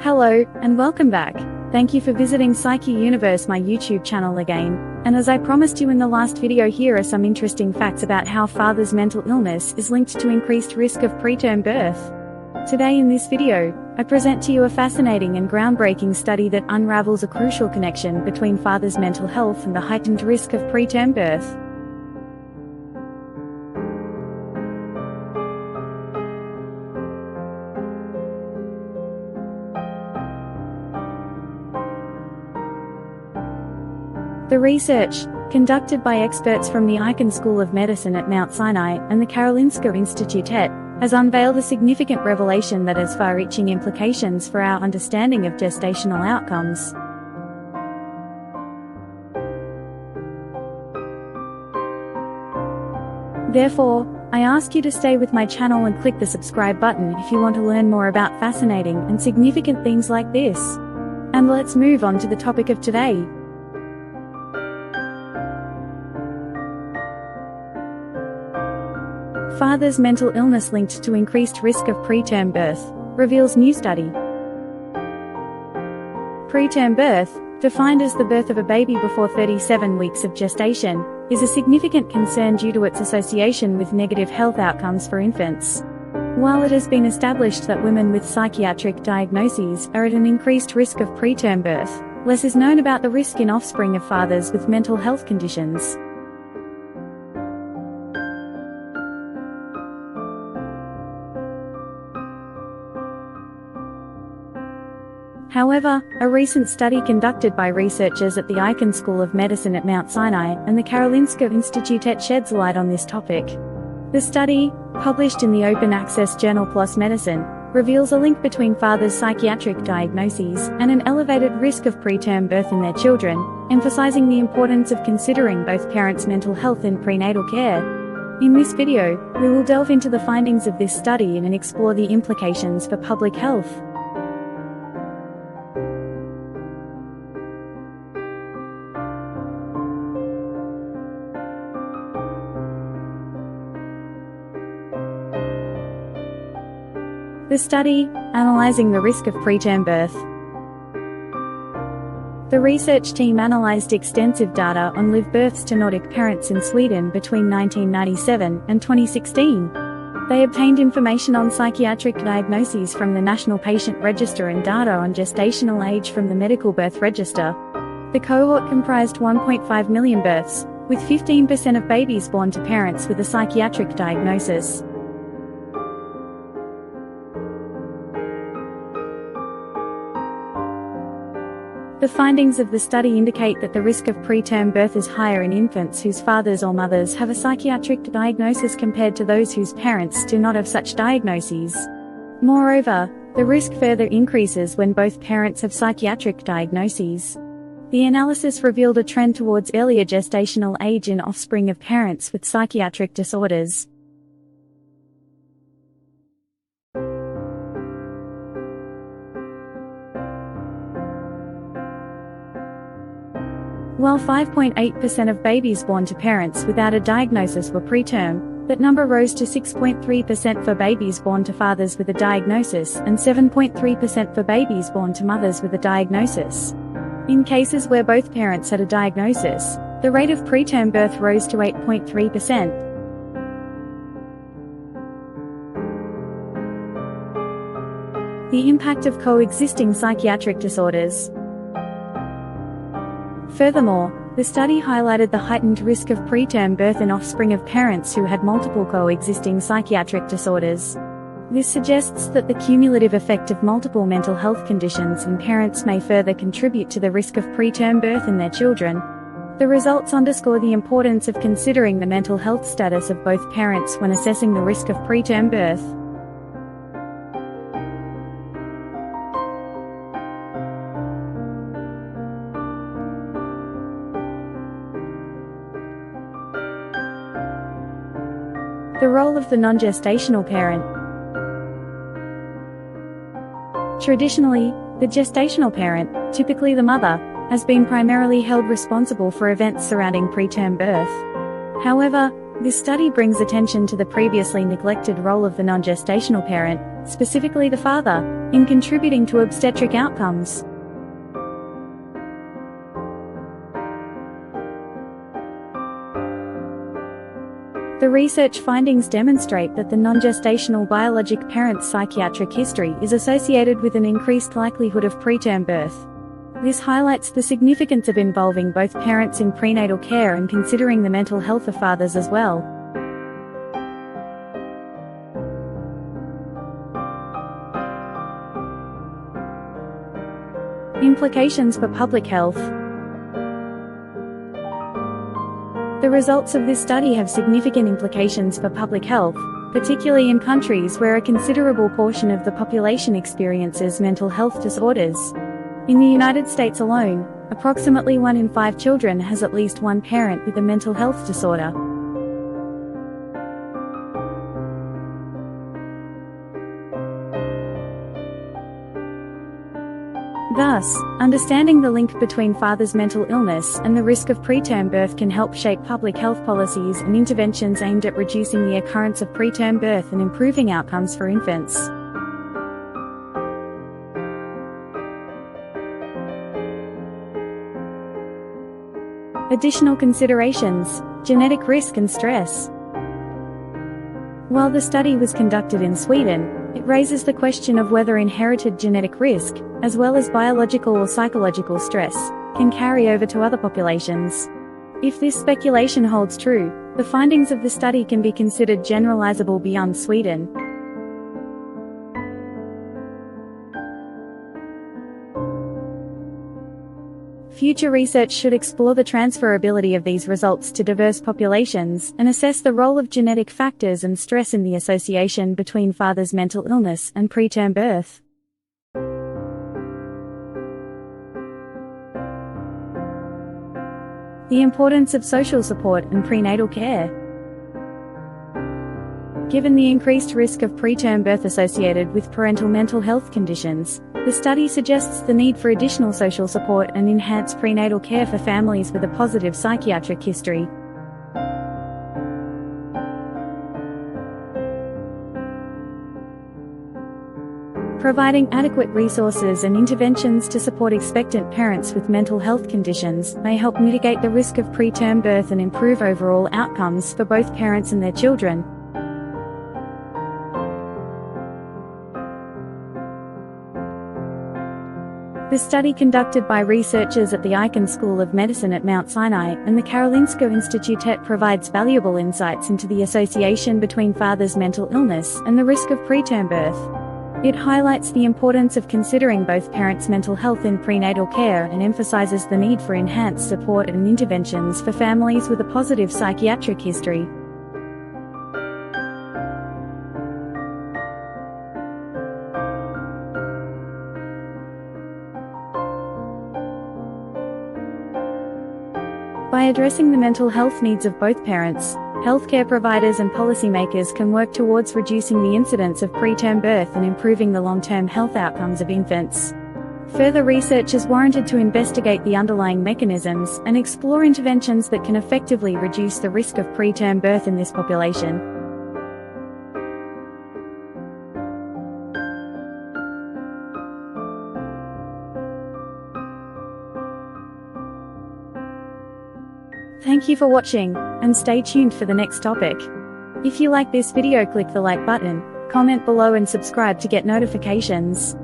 Hello, and welcome back. Thank you for visiting Psyche Universe, my YouTube channel again. And as I promised you in the last video, here are some interesting facts about how father's mental illness is linked to increased risk of preterm birth. Today in this video, I present to you a fascinating and groundbreaking study that unravels a crucial connection between father's mental health and the heightened risk of preterm birth. The research, conducted by experts from the Icahn School of Medicine at Mount Sinai and the Karolinska Institutet, has unveiled a significant revelation that has far-reaching implications for our understanding of gestational outcomes. Therefore, I ask you to stay with my channel and click the subscribe button if you want to learn more about fascinating and significant things like this. And let's move on to the topic of today. Father's mental illness linked to increased risk of preterm birth, reveals new study. Preterm birth, defined as the birth of a baby before 37 weeks of gestation, is a significant concern due to its association with negative health outcomes for infants. While it has been established that women with psychiatric diagnoses are at an increased risk of preterm birth, less is known about the risk in offspring of fathers with mental health conditions. However, a recent study conducted by researchers at the Icahn School of Medicine at Mount Sinai and the Karolinska Institutet sheds light on this topic. The study, published in the open access journal PLOS Medicine, reveals a link between fathers' psychiatric diagnoses and an elevated risk of preterm birth in their children, emphasizing the importance of considering both parents' mental health in prenatal care. In this video, we will delve into the findings of this study and explore the implications for public health. The study, analyzing the risk of preterm birth. The research team analyzed extensive data on live births to Nordic parents in Sweden between 1997 and 2016. They obtained information on psychiatric diagnoses from the National Patient Register and data on gestational age from the Medical Birth Register. The cohort comprised 1.5 million births, with 15% of babies born to parents with a psychiatric diagnosis. The findings of the study indicate that the risk of preterm birth is higher in infants whose fathers or mothers have a psychiatric diagnosis compared to those whose parents do not have such diagnoses. Moreover, the risk further increases when both parents have psychiatric diagnoses. The analysis revealed a trend towards earlier gestational age in offspring of parents with psychiatric disorders. While 5.8% of babies born to parents without a diagnosis were preterm, that number rose to 6.3% for babies born to fathers with a diagnosis and 7.3% for babies born to mothers with a diagnosis. In cases where both parents had a diagnosis, the rate of preterm birth rose to 8.3%. The impact of coexisting psychiatric disorders. Furthermore, the study highlighted the heightened risk of preterm birth in offspring of parents who had multiple coexisting psychiatric disorders. This suggests that the cumulative effect of multiple mental health conditions in parents may further contribute to the risk of preterm birth in their children. The results underscore the importance of considering the mental health status of both parents when assessing the risk of preterm birth. The role of the non-gestational parent. Traditionally, the gestational parent, typically the mother, has been primarily held responsible for events surrounding preterm birth. However, this study brings attention to the previously neglected role of the non-gestational parent, specifically the father, in contributing to obstetric outcomes. The research findings demonstrate that the non-gestational biologic parent's psychiatric history is associated with an increased likelihood of preterm birth. This highlights the significance of involving both parents in prenatal care and considering the mental health of fathers as well. Implications for public health. The results of this study have significant implications for public health, particularly in countries where a considerable portion of the population experiences mental health disorders. In the United States alone, approximately 1 in 5 children has at least one parent with a mental health disorder. Thus, understanding the link between fathers' mental illness and the risk of preterm birth can help shape public health policies and interventions aimed at reducing the occurrence of preterm birth and improving outcomes for infants. Additional considerations: genetic risk and stress. While the study was conducted in Sweden, it raises the question of whether inherited genetic risk, as well as biological or psychological stress, can carry over to other populations. If this speculation holds true, the findings of the study can be considered generalizable beyond Sweden. Future research should explore the transferability of these results to diverse populations and assess the role of genetic factors and stress in the association between fathers' mental illness and preterm birth. The importance of social support and prenatal care. Given the increased risk of preterm birth associated with parental mental health conditions, the study suggests the need for additional social support and enhanced prenatal care for families with a positive psychiatric history. Providing adequate resources and interventions to support expectant parents with mental health conditions may help mitigate the risk of preterm birth and improve overall outcomes for both parents and their children. The study conducted by researchers at the Icahn School of Medicine at Mount Sinai and the Karolinska Institutet provides valuable insights into the association between fathers' mental illness and the risk of preterm birth. It highlights the importance of considering both parents' mental health in prenatal care and emphasizes the need for enhanced support and interventions for families with a positive psychiatric history. By addressing the mental health needs of both parents, healthcare providers and policymakers can work towards reducing the incidence of preterm birth and improving the long-term health outcomes of infants. Further research is warranted to investigate the underlying mechanisms and explore interventions that can effectively reduce the risk of preterm birth in this population. Thank you for watching, and stay tuned for the next topic. If you like this video, click the like button, comment below and subscribe to get notifications.